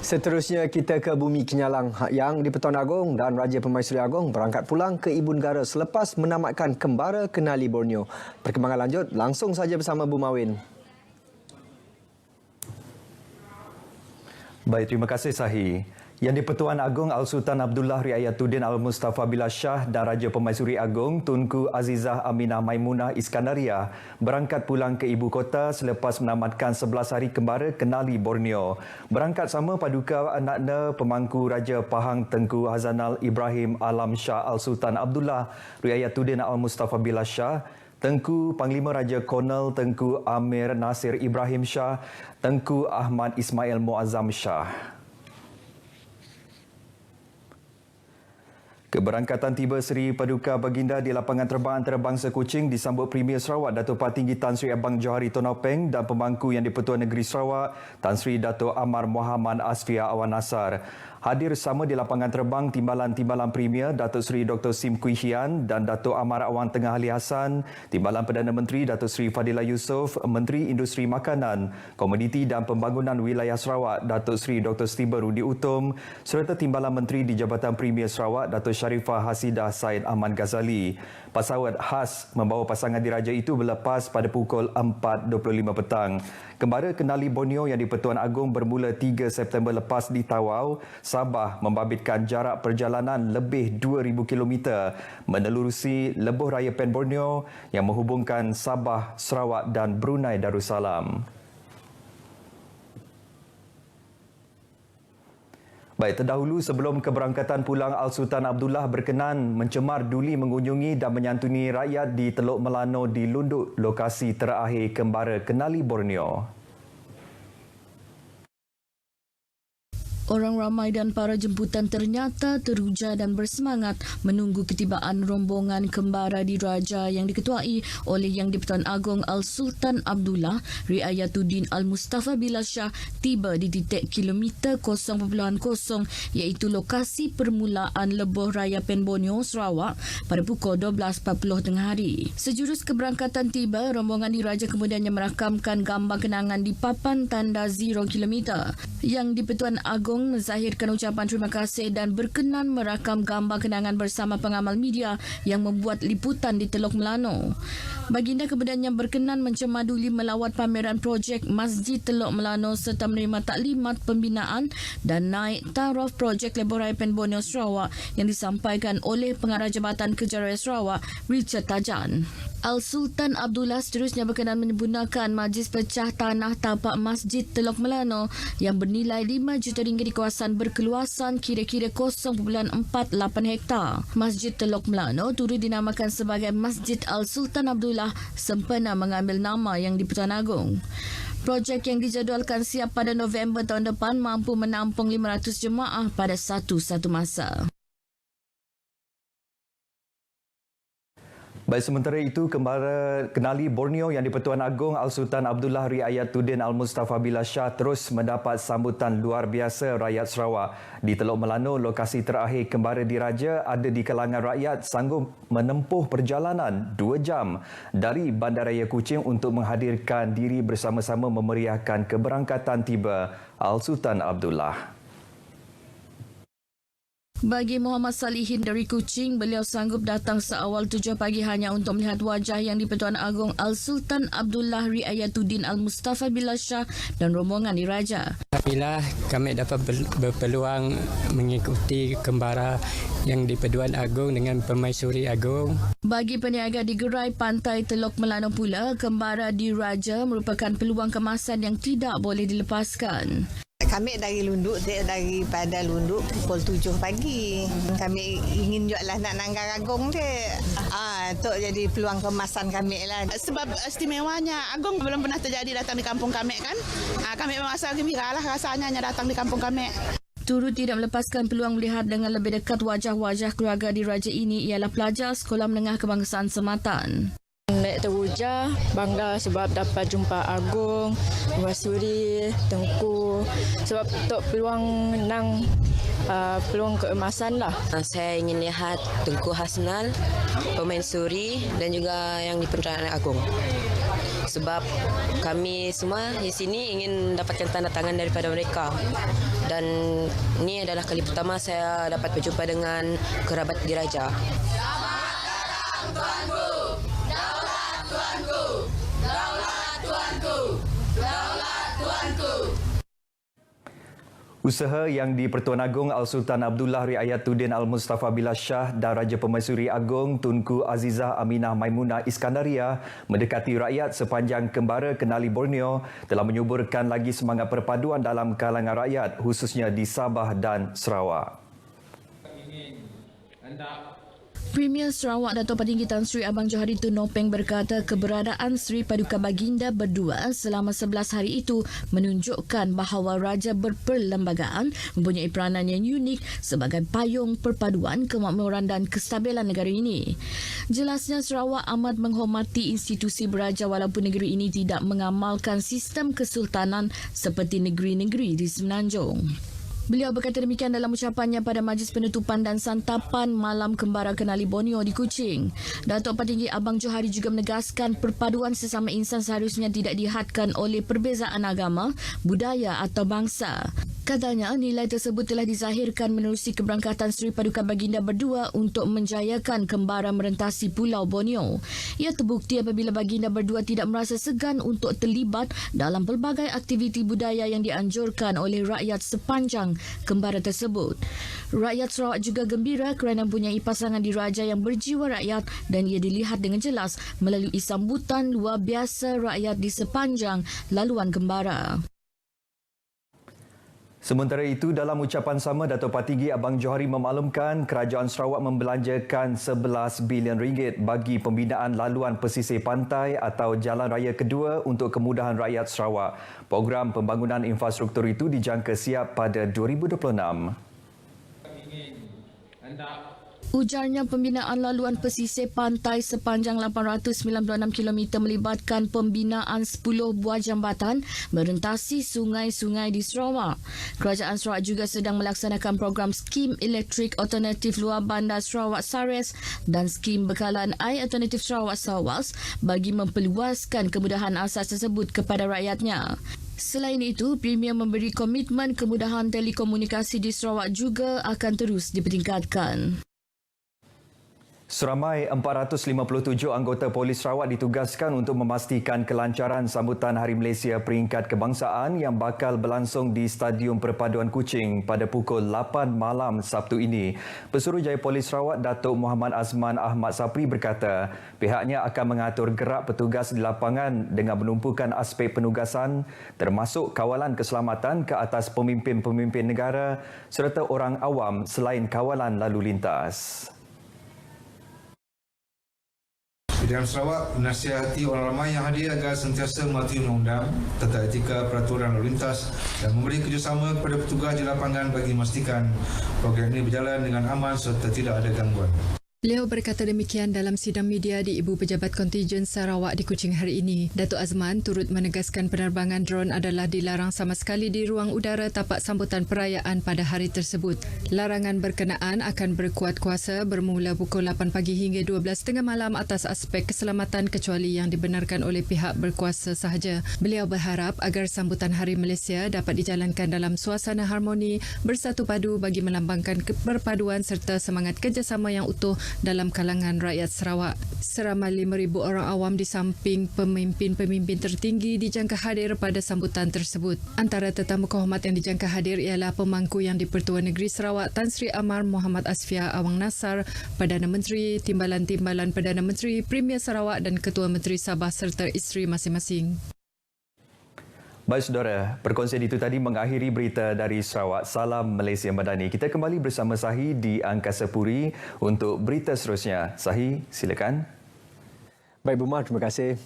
Seterusnya kita ke Bumi Kinyalang yang di-Pertuan Agong dan Raja Pemaisuri Agong berangkat pulang ke Ibu Negara selepas menamatkan Kembara Kenali Borneo. Perkembangan lanjut langsung saja bersama Bu Mawin. Baik, terima kasih Sahi. Yang di-Pertuan Agong Al-Sultan Abdullah Riayatuddin Al-Mustafa Billah Shah dan Raja Pemaisuri Agong Tunku Azizah Aminah Maimunah Iskandariah berangkat pulang ke ibu kota selepas menamatkan 11 hari Kembara Kenali Borneo. Berangkat sama paduka anaknya pemangku Raja Pahang Tengku Hazanal Ibrahim Alam Shah Al-Sultan Abdullah Riayatuddin Al-Mustafa Billah Shah, Tengku Panglima Raja Kolonel Tengku Amir Nasir Ibrahim Shah, Tengku Ahmad Ismail Muazzam Shah. Keberangkatan tiba Seri Paduka Baginda di lapangan terbang antarabangsa Kuching disambut Premier Sarawak Dato' Patinggi Tan Sri Abang Johari Tonopeng dan pemangku yang di-Pertuan Negeri Sarawak Tan Sri Dato' Amar Muhammad Asfia Awan Nasar. Hadir sama di lapangan terbang Timbalan-Timbalan Premier Datuk Seri Dr. Sim Kui Hian dan Datuk Amar Awang Tengah Ali Hassan, Timbalan Perdana Menteri Datuk Seri Fadilah Yusof, Menteri Industri Makanan, Komoditi dan Pembangunan Wilayah Sarawak Datuk Seri Dr. Stiber Rudi Utom serta Timbalan Menteri di Jabatan Premier Sarawak Datuk Sharifah Hasidah Said Ahmad Ghazali. Pesawat khas membawa pasangan diraja itu berlepas pada pukul 4.25 petang. Kembara Kenali Borneo yang di-Pertuan Agong bermula 3 September lepas di Tawau, Sabah membabitkan jarak perjalanan lebih 2,000 km menelurusi lebuh raya Pen Borneo yang menghubungkan Sabah, Sarawak dan Brunei Darussalam. Baik, terdahulu sebelum keberangkatan pulang Al-Sultan Abdullah berkenan mencemar duli mengunjungi dan menyantuni rakyat di Teluk Melano di Lunduk, lokasi terakhir Kembara Kenali Borneo. Orang ramai dan para jemputan ternyata teruja dan bersemangat menunggu ketibaan rombongan kembara diraja yang diketuai oleh Yang di-Pertuan Agong Al-Sultan Abdullah Riayatuddin Al-Mustafa Billah Shah tiba di titik kilometer 0.0 iaitu lokasi permulaan lebuh raya Pen Borneo, Sarawak pada pukul 12.40 tengah hari. Sejurus keberangkatan tiba, rombongan diraja kemudiannya merakamkan gambar kenangan di papan tanda 0 km. Yang di-Pertuan Agong menzahirkan ucapan terima kasih dan berkenan merakam gambar kenangan bersama pengamal media yang membuat liputan di Teluk Melano. Baginda kemudiannya berkenan mencemaduli melawat pameran projek Masjid Teluk Melano serta menerima taklimat pembinaan dan naik taraf projek lebuh raya Pen Borneo Sarawak yang disampaikan oleh Pengarah Jabatan Kejaraya Sarawak Richard Tajan. Al-Sultan Abdullah seterusnya berkenan menyempurnakan majlis pecah tanah tapak Masjid Teluk Melano yang bernilai RM5 juta di kawasan berkeluasan kira-kira 0.48 hektar. Masjid Teluk Melano turut dinamakan sebagai Masjid Al-Sultan Abdullah sempena mengambil nama Yang di-Pertuan Agong. Projek yang dijadualkan siap pada November tahun depan mampu menampung 500 jemaah pada satu masa. Baik, sementara itu, Kembara Kenali Borneo yang di-Pertuan Agong Al-Sultan Abdullah Riayatuddin Al-Mustafa Billah Shah terus mendapat sambutan luar biasa rakyat Sarawak. Di Teluk Melano, lokasi terakhir Kembara diraja, ada di kalangan rakyat sanggup menempuh perjalanan 2 jam dari Bandaraya Kuching untuk menghadirkan diri bersama-sama memeriahkan keberangkatan tiba Al-Sultan Abdullah. Bagi Muhammad Salihin dari Kuching, beliau sanggup datang seawal 7 pagi hanya untuk melihat wajah Yang di-Pertuan Agong Al-Sultan Abdullah Riayatuddin Al-Mustafa Billah Shah dan rombongan diraja. Alhamdulillah kami dapat berpeluang mengikuti kembara Yang di-Pertuan Agong dengan Pemaisuri Agong. Bagi peniaga di gerai pantai Teluk Melano pula, kembara diraja merupakan peluang kemasan yang tidak boleh dilepaskan. Kami daripada Lunduk pukul 7 pagi. Kami ingin jualah nak nanggar Agong dek. Itu jadi peluang kemasan kami lah. Sebab istimewanya Agong belum pernah terjadi datang di kampung kami kan. Kami merasa gembira lah rasanya datang di kampung kami. Turut tidak melepaskan peluang melihat dengan lebih dekat wajah-wajah keluarga diraja ini ialah pelajar Sekolah Menengah Kebangsaan Sematan. Naik teruja, bangga sebab dapat jumpa Agong, Permaisuri, Tengku. Sebab untuk peluang menang, peluang keemasan lah. Saya ingin lihat Tengku Hasnal, Permaisuri dan juga yang di Penerangan Agong. Sebab kami semua di sini ingin dapatkan tanda tangan daripada mereka. Dan ini adalah kali pertama saya dapat berjumpa dengan kerabat diraja. Usaha yang di-Pertuan Agong Al-Sultan Abdullah Riayatuddin Al-Mustafa Billah Shah dan Raja Permaisuri Agong Tunku Azizah Aminah Maimunah Iskandaria mendekati rakyat sepanjang Kembara Kenali Borneo telah menyuburkan lagi semangat perpaduan dalam kalangan rakyat khususnya di Sabah dan Sarawak. Premier Sarawak Dato' Patinggi Tan Sri Abang Johari Tun Nopeng berkata keberadaan Sri Paduka Baginda berdua selama 11 hari itu menunjukkan bahawa Raja berperlembagaan mempunyai peranan yang unik sebagai payung perpaduan kemakmuran dan kestabilan negara ini. Jelasnya Sarawak amat menghormati institusi beraja walaupun negeri ini tidak mengamalkan sistem kesultanan seperti negeri-negeri di Semenanjung. Beliau berkata demikian dalam ucapannya pada majlis penutupan dan santapan Malam Kembara Kenali Borneo di Kuching. Datuk Patinggi Abang Johari juga menegaskan perpaduan sesama insan seharusnya tidak dihadkan oleh perbezaan agama, budaya atau bangsa. Katanya nilai tersebut telah dizahirkan menerusi keberangkatan Sri Paduka Baginda berdua untuk menjayakan kembara merentasi Pulau Borneo. Ia terbukti apabila Baginda berdua tidak merasa segan untuk terlibat dalam pelbagai aktiviti budaya yang dianjurkan oleh rakyat sepanjang kembara tersebut. Rakyat Sarawak juga gembira kerana mempunyai pasangan diraja yang berjiwa rakyat dan ia dilihat dengan jelas melalui sambutan luar biasa rakyat di sepanjang laluan kembara. Sementara itu, dalam ucapan sama, Dato' Patinggi Abang Johari memaklumkan kerajaan Sarawak membelanjakan 11 bilion ringgit bagi pembinaan laluan pesisir pantai atau jalan raya kedua untuk kemudahan rakyat Sarawak. Program pembangunan infrastruktur itu dijangka siap pada 2026. Ujarnya pembinaan laluan pesisir pantai sepanjang 896 km melibatkan pembinaan 10 buah jambatan merentasi sungai-sungai di Sarawak. Kerajaan Sarawak juga sedang melaksanakan program skim elektrik alternatif luar bandar Sarawak SARES dan skim bekalan air alternatif Sarawak SAWAS bagi memperluaskan kemudahan asas tersebut kepada rakyatnya. Selain itu, Premier memberi komitmen kemudahan telekomunikasi di Sarawak juga akan terus dipertingkatkan. Seramai 457 anggota polis Sarawak ditugaskan untuk memastikan kelancaran sambutan Hari Malaysia Peringkat Kebangsaan yang bakal berlangsung di Stadium Perpaduan Kuching pada pukul 8 malam Sabtu ini. Pesuruhjaya Polis Sarawak Datuk Muhammad Azman Ahmad Sapri berkata pihaknya akan mengatur gerak petugas di lapangan dengan menumpukan aspek penugasan termasuk kawalan keselamatan ke atas pemimpin-pemimpin negara serta orang awam selain kawalan lalu lintas. Pilihan Sarawak menasihati orang ramai yang hadir agar sentiasa mematuhi undang-undang, tata etika peraturan lalu lintas dan memberi kerjasama kepada petugas di lapangan bagi memastikan program ini berjalan dengan aman serta tidak ada gangguan. Beliau berkata demikian dalam sidang media di Ibu Pejabat Kontijen Sarawak di Kuching hari ini. Datuk Azman turut menegaskan penerbangan drone adalah dilarang sama sekali di ruang udara tapak sambutan perayaan pada hari tersebut. Larangan berkenaan akan berkuat kuasa bermula pukul 8 pagi hingga 12.30 malam atas aspek keselamatan kecuali yang dibenarkan oleh pihak berkuasa sahaja. Beliau berharap agar sambutan Hari Malaysia dapat dijalankan dalam suasana harmoni, bersatu padu bagi melambangkan perpaduan serta semangat kerjasama yang utuh dalam kalangan rakyat Sarawak. Seramai 5,000 orang awam di samping pemimpin-pemimpin tertinggi dijangka hadir pada sambutan tersebut. Antara tetamu kehormat yang dijangka hadir ialah pemangku yang di-Pertuan Negeri Sarawak Tan Sri Amar Muhammad Asfiah Awang Nasar, Perdana Menteri, Timbalan-Timbalan Perdana Menteri, Premier Sarawak dan Ketua Menteri Sabah serta isteri masing-masing. Baik saudara, perkongsian itu tadi mengakhiri berita dari Sarawak. Salam Malaysia Madani. Kita kembali bersama Sahi di Angkasa Puri untuk berita seterusnya. Sahi, silakan. Baik Buma, terima kasih.